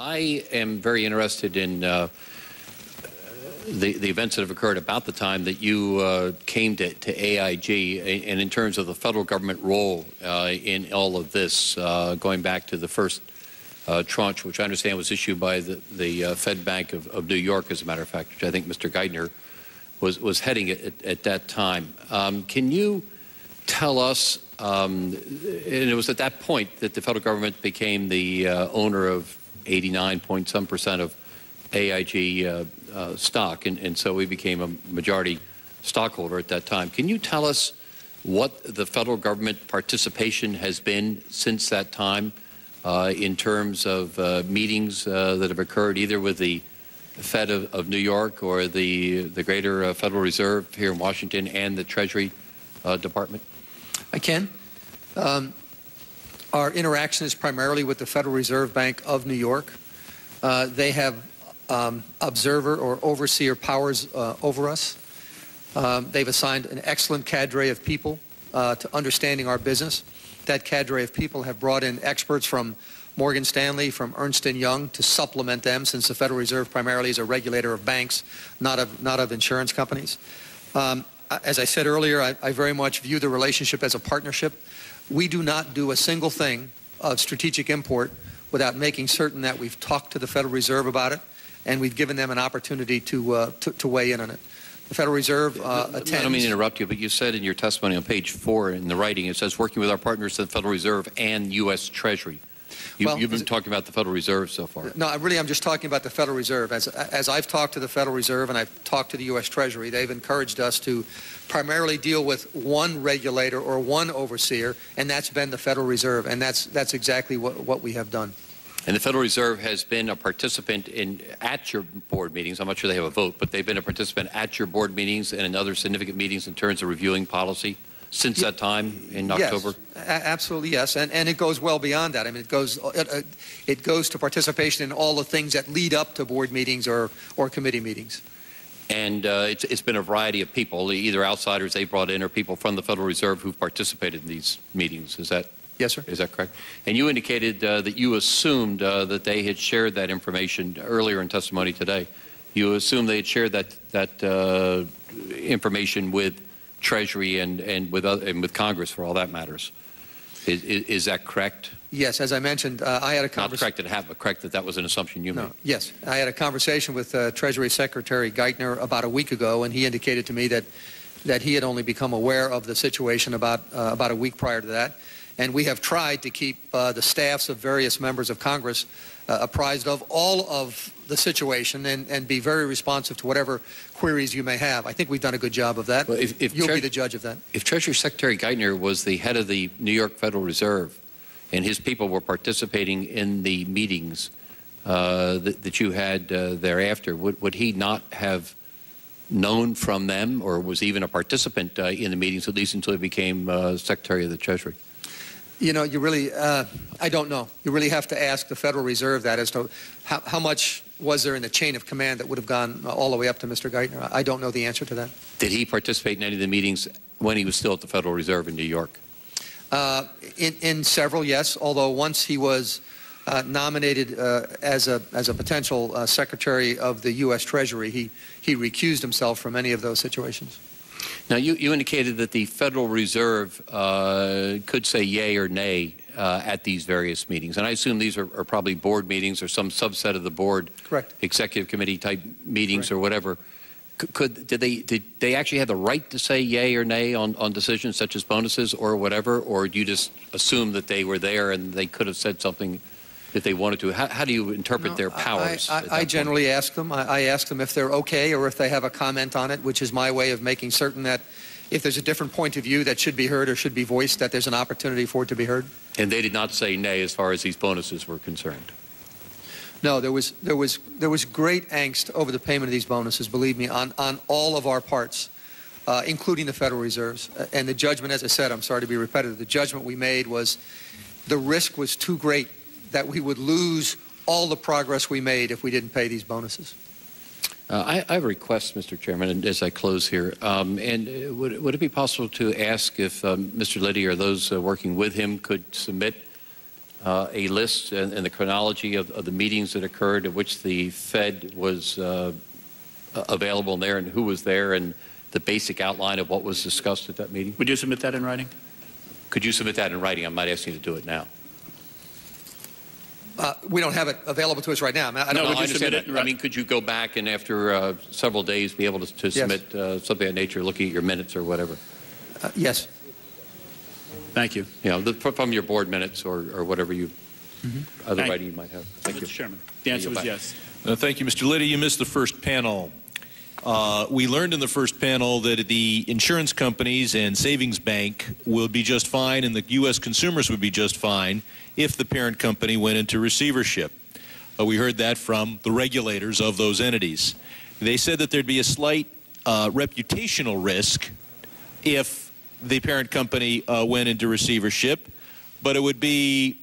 I am very interested in the events that have occurred about the time that you came to AIG, and in terms of the federal government role in all of this, going back to the first tranche, which I understand was issued by the Fed Bank of New York, as a matter of fact, which I think Mr. Geithner was heading at that time. Can you tell us, and it was at that point that the federal government became the owner of 89-point-some% of AIG stock, and so we became a majority stockholder at that time. Can you tell us what the federal government participation has been since that time in terms of meetings that have occurred either with the Fed of New York or the greater Federal Reserve here in Washington and the Treasury Department? I can. Our interaction is primarily with the Federal Reserve Bank of New York. They have observer or overseer powers over us. They've assigned an excellent cadre of people to understanding our business. That cadre of people have brought in experts from Morgan Stanley, from Ernst & Young to supplement them, since the Federal Reserve primarily is a regulator of banks, not of insurance companies. As I said earlier, I very much view the relationship as a partnership. We do not do a single thing of strategic import without making certain that we've talked to the Federal Reserve about it and we've given them an opportunity to weigh in on it. The Federal Reserve attends... I don't mean to interrupt you, but you said in your testimony on page 4 in the writing, it says working with our partners at the Federal Reserve and U.S. Treasury. You've been talking about the Federal Reserve so far. No, I'm just talking about the Federal Reserve. As I've talked to the Federal Reserve and I've talked to the U.S. Treasury, they've encouraged us to primarily deal with one regulator or one overseer, and that's been the Federal Reserve, and that's exactly what we have done. And the Federal Reserve has been a participant at your board meetings. I'm not sure they have a vote, but they've been a participant at your board meetings and in other significant meetings in terms of reviewing policy since that time in October? Yes, absolutely, yes. And it goes well beyond that. I mean, it goes to participation in all the things that lead up to board meetings or committee meetings. And it's been a variety of people, either outsiders they brought in or people from the Federal Reserve who've participated in these meetings. Is that... Yes, sir. Is that correct? And you indicated that you assumed that they had shared that information earlier in testimony today. You assumed they had shared that information with Treasury and with Congress, for all that matters. Is that correct? Yes, as I mentioned, I had a conversation. Not correct to have, but correct that was an assumption you made. No, yes, I had a conversation with Treasury Secretary Geithner about a week ago, and he indicated to me that he had only become aware of the situation about a week prior to that. And we have tried to keep the staffs of various members of Congress apprised of all of the situation and be very responsive to whatever queries you may have. I think we've done a good job of that. Well, if you'll be the judge of that. If Treasury Secretary Geithner was the head of the New York Federal Reserve and his people were participating in the meetings that you had thereafter, would he not have known from them or was even a participant in the meetings, at least until he became Secretary of the Treasury? You know, you really, I don't know. You really have to ask the Federal Reserve that as to how much was there in the chain of command that would have gone all the way up to Mr. Geithner. I don't know the answer to that. Did he participate in any of the meetings when he was still at the Federal Reserve in New York? In several, yes, although once he was nominated as a potential Secretary of the U.S. Treasury, he recused himself from any of those situations. Now, you indicated that the Federal Reserve could say yay or nay at these various meetings, and I assume these are probably board meetings or some subset of the board, correct, executive committee type meetings, correct, or whatever. Did they actually have the right to say yay or nay on decisions such as bonuses or whatever, or do you just assume that they were there and they could have said something if they wanted to? How do you interpret their powers? I generally ask them. I ask them if they're okay or if they have a comment on it, which is my way of making certain that if there's a different point of view that should be heard or should be voiced, that there's an opportunity for it to be heard. And they did not say nay as far as these bonuses were concerned? No, there was great angst over the payment of these bonuses, believe me, on all of our parts, including the Federal Reserves. And the judgment, as I said, I'm sorry to be repetitive, the judgment we made was the risk was too great that we would lose all the progress we made if we didn't pay these bonuses. I have a request, Mr. Chairman, as I close here. And would it be possible to ask if Mr. Liddy or those working with him could submit a list and the chronology of the meetings that occurred at which the Fed was available there and who was there and the basic outline of what was discussed at that meeting? Would you submit that in writing? Could you submit that in writing? I'm not asking you to do it now. We don't have it available to us right now. I don't know. I understand that. I mean, could you go back and after several days be able to submit something of that nature, looking at your minutes or whatever? Yes. Thank you. You know, from your board minutes or whatever you other writing you might have. Thank you. Mr. Chairman, the answer was yes. Thank you, Mr. Liddy. You missed the first panel. We learned in the first panel that the insurance companies and savings bank will be just fine and the U.S. consumers would be just fine if the parent company went into receivership. We heard that from the regulators of those entities. They said that there'd be a slight reputational risk if the parent company went into receivership, but it would be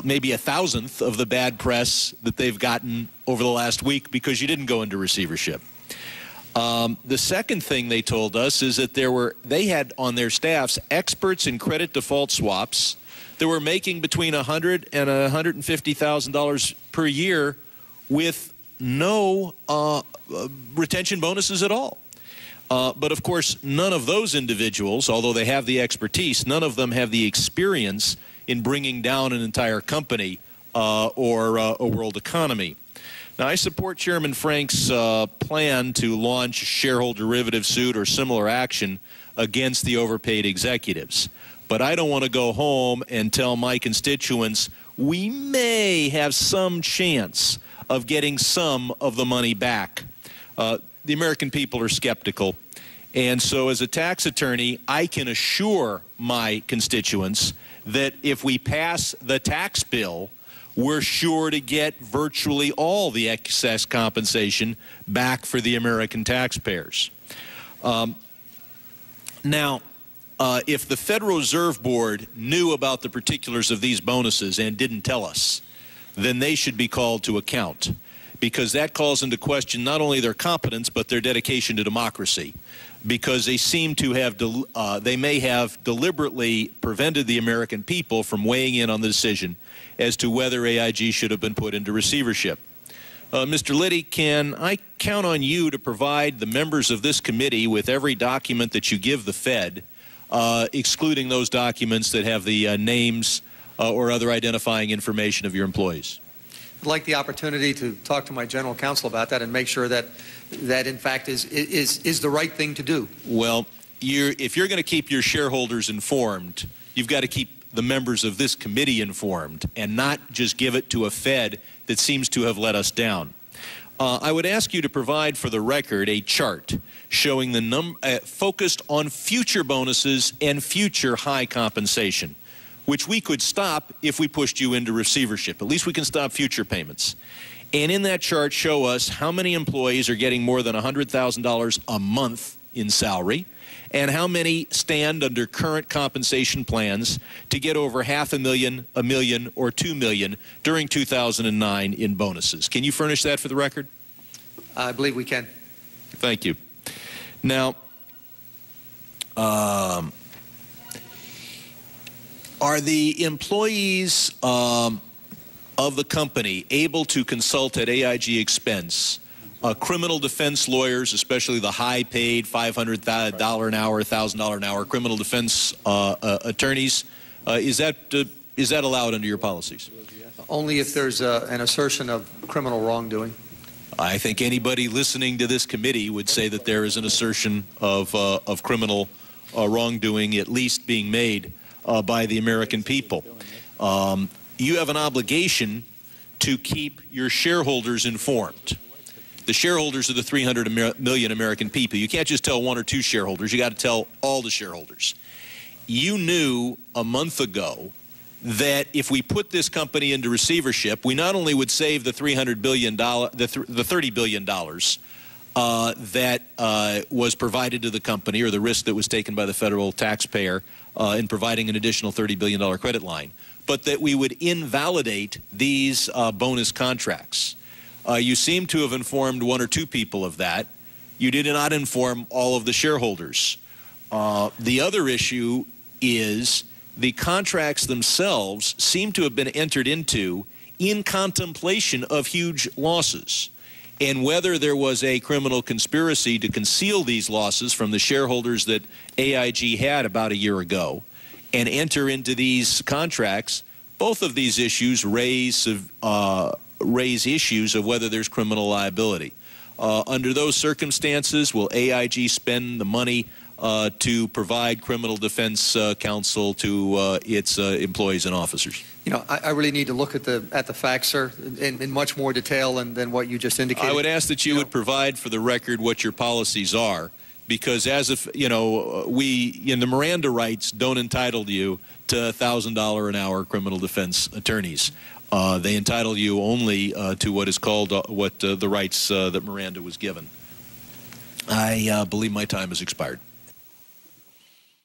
maybe 1,000th of the bad press that they've gotten over the last week because you didn't go into receivership. The second thing they told us is that they had on their staffs experts in credit default swaps that were making between $100,000 and $150,000 per year with no retention bonuses at all. But of course, none of those individuals, although they have the expertise, none of them have the experience in bringing down an entire company or a world economy. Now, I support Chairman Frank's plan to launch a shareholder derivative suit or similar action against the overpaid executives. But I don't want to go home and tell my constituents we may have some chance of getting some of the money back. The American people are skeptical. And so as a tax attorney, I can assure my constituents that if we pass the tax bill, we're sure to get virtually all the excess compensation back for the American taxpayers. Now, if the Federal Reserve Board knew about the particulars of these bonuses and didn't tell us, then they should be called to account, because that calls into question not only their competence but their dedication to democracy, because they seem to have they may have deliberately prevented the American people from weighing in on the decision as to whether AIG should have been put into receivership. Mr. Liddy, can I count on you to provide the members of this committee with every document that you give the Fed, excluding those documents that have the names or other identifying information of your employees? I'd like the opportunity to talk to my general counsel about that and make sure that that in fact is the right thing to do. Well, if you're going to keep your shareholders informed, you've got to keep the members of this committee informed and not just give it to a Fed that seems to have let us down. I would ask you to provide for the record a chart showing the focused on future bonuses and future high compensation, which we could stop if we pushed you into receivership. At least we can stop future payments. And in that chart, show us how many employees are getting more than $100,000 a month in salary, and how many stand under current compensation plans to get over $500,000, $1 million, or $2 million during 2009 in bonuses. Can you furnish that for the record? I believe we can. Thank you. Now, are the employees of the company able to consult at AIG expense criminal defense lawyers, especially the high-paid $500 an hour, $1,000 an hour criminal defense attorneys? Is that allowed under your policies? Only if there's an assertion of criminal wrongdoing. I think anybody listening to this committee would say that there is an assertion of criminal wrongdoing at least being made by the American people. You have an obligation to keep your shareholders informed. The shareholders are the 300 million American people. You can't just tell one or two shareholders. You got to tell all the shareholders. You knew a month ago that if we put this company into receivership, we not only would save the $30 billion that was provided to the company, or the risk that was taken by the federal taxpayer in providing an additional $30 billion credit line, but that we would invalidate these bonus contracts. You seem to have informed one or two people of that. You did not inform all of the shareholders. The other issue is the contracts themselves seem to have been entered into in contemplation of huge losses. And whether there was a criminal conspiracy to conceal these losses from the shareholders that AIG had about a year ago and enter into these contracts, both of these issues raise issues of whether there's criminal liability. Under those circumstances, will AIG spend the money to provide criminal defense counsel to its employees and officers? You know, I really need to look at the facts, sir, in much more detail than what you just indicated. I would ask that you would provide for the record what your policies are, because as if, you know, we in the Miranda rights don't entitle you to $1,000 an hour criminal defense attorneys. They entitle you only to what is called the rights that Miranda was given. I believe my time has expired.